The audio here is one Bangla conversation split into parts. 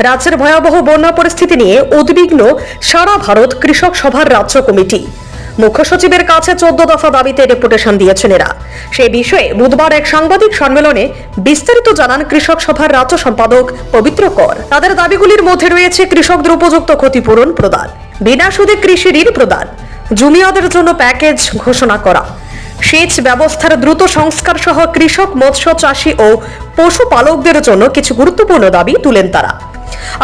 রাজ্যের ভয়াবহ বন্যা পরিস্থিতি নিয়ে উদ্বিগ্ন সারা ভারত কৃষক সভার রাজ্য কমিটি। মুখ্য সচিবের কাছে 14 দফা দাবিতে ডেপুটেশন দিয়েছেন এরা। সেই বিষয়ে বুধবার এক সাংবাদিক সম্মেলনে বিস্তারিত জানান কৃষক সভার রাজ্য সম্পাদক পবিত্র কর। তাদের দাবিগুলির মধ্যে রয়েছে কৃষকদের উপযুক্ত ক্ষতিপূরণ প্রদান, বিনা সুদে কৃষি ঋণ প্রদান, জুমিয়াদের জন্য প্যাকেজ ঘোষণা করা, সেচ ব্যবস্থার দ্রুত সংস্কার সহ কৃষক, মৎস্য চাষী ও পশুপালকদের জন্য কিছু গুরুত্বপূর্ণ দাবি তুলেন তারা।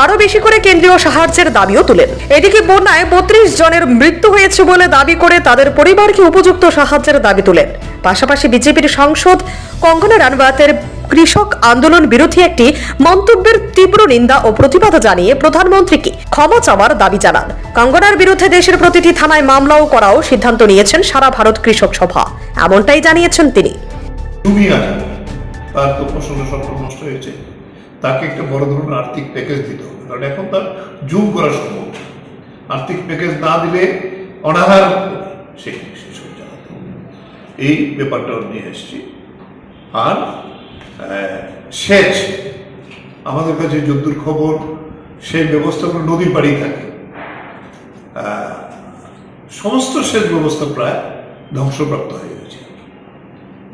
আরো বেশি করে কেন্দ্রীয় সাহায্যের দাবিও তুলেন। এদিকে বন্যায় 32 জনের মৃত্যু হয়েছে বলে দাবি করে তাদের পরিবারকে উপযুক্ত সাহায্যের দাবি তুলেন। পাশাপাশি বিজেপির সাংসদ কঙ্গনা রানাওয়াতের কৃষক আন্দোলন বিরোধী একটি মন্তব্যের তীব্র নিন্দা ও প্রতিবাদ জানিয়ে প্রধানমন্ত্রীকে ক্ষমা চাওয়ার দাবি জানান। কঙ্গনার বিরুদ্ধে দেশের প্রতিটি থানায় মামলাও করাও সিদ্ধান্ত নিয়েছেন সারা ভারত কৃষক সভা, এমনটাই জানিয়েছেন তিনি। তার তো ফসল সম্পদ নষ্ট হয়েছে, তাকে একটা বড় ধরনের আর্থিক প্যাকেজ দিতে হবে, কারণ এখন তার জুম করা সম্ভব। আর্থিক প্যাকেজ না দিলে অনাহার শেষ হয়ে যাবে। এই ব্যাপারটাও নিয়ে এসছি। আর সেচ, আমাদের কাছে যদ্দূর খবর সেই ব্যবস্থাগুলো নদীর পাড়েই থাকে। সমস্ত সেচ ব্যবস্থা প্রায় ধ্বংসপ্রাপ্ত হয়ে গেছে।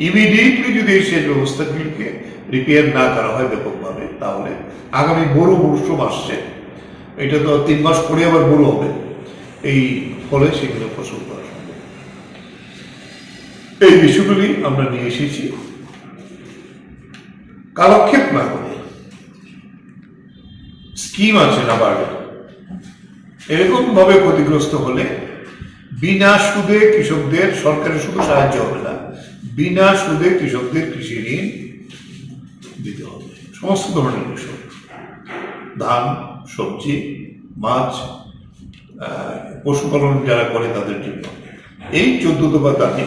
ইমিডিয়েটলি যদি এই সেচ ব্যবস্থাগুলিকে রিপেয়ার না করা হয় ব্যাপকভাবে, তাহলে আগামী বড় মৌসুম আসছে, এটা তো 3 মাস পরে আবার বড় হবে, এই ফলে সেগুলো ফসল করা সম্ভব। এই বিষয়গুলি আমরা নিয়ে এসেছি। কালক্ষেপ না করে স্কিম আছে না বাড়বে, এরকম ভাবে ক্ষতিগ্রস্ত হলে বিনা সুদে কৃষকদের, সরকারের শুধু সাহায্য হবে না, বিনা সুদে কৃষকদের কৃষি ঋণ দিতে হবে। সমস্ত ধরনের কৃষক, ধান, সবজি, মাছ, পশুপালন যারা করে তাদের জন্য এই 14 দফা দাবি,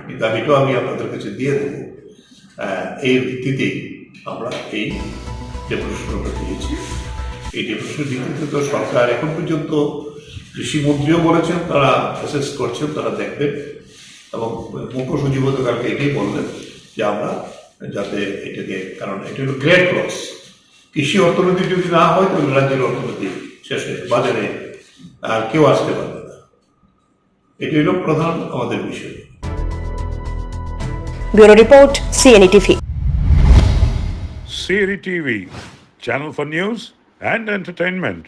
এই দাবিটাও আমি আপনাদের কাছে দিয়ে দেব। এর ভিত্তিতেই আমরা এই ডেপুটেশনটা দিয়েছি। এই ডেপুটেশনের ভিত্তিতে তো সরকার এখন পর্যন্ত কৃষিমন্ত্রীও বলেছেন তারা অ্যাসেস করছেন, তারা দেখবেন, এবং মুখ্য সচিব কালকে এটাই বললেন যে আমরা যাতে এটাকে, কারণ এটা হলো গ্রেট লস, কৃষি অর্থনীতি যদি না হয় তাহলে রাজ্যের অর্থনীতি শেষ হয়ে বাজারে আর কেউ আসতে পারবে না। এটি হলো প্রধান আমাদের বিষয়। Bureau report, CNE TV. CNE TV, channel for news and entertainment.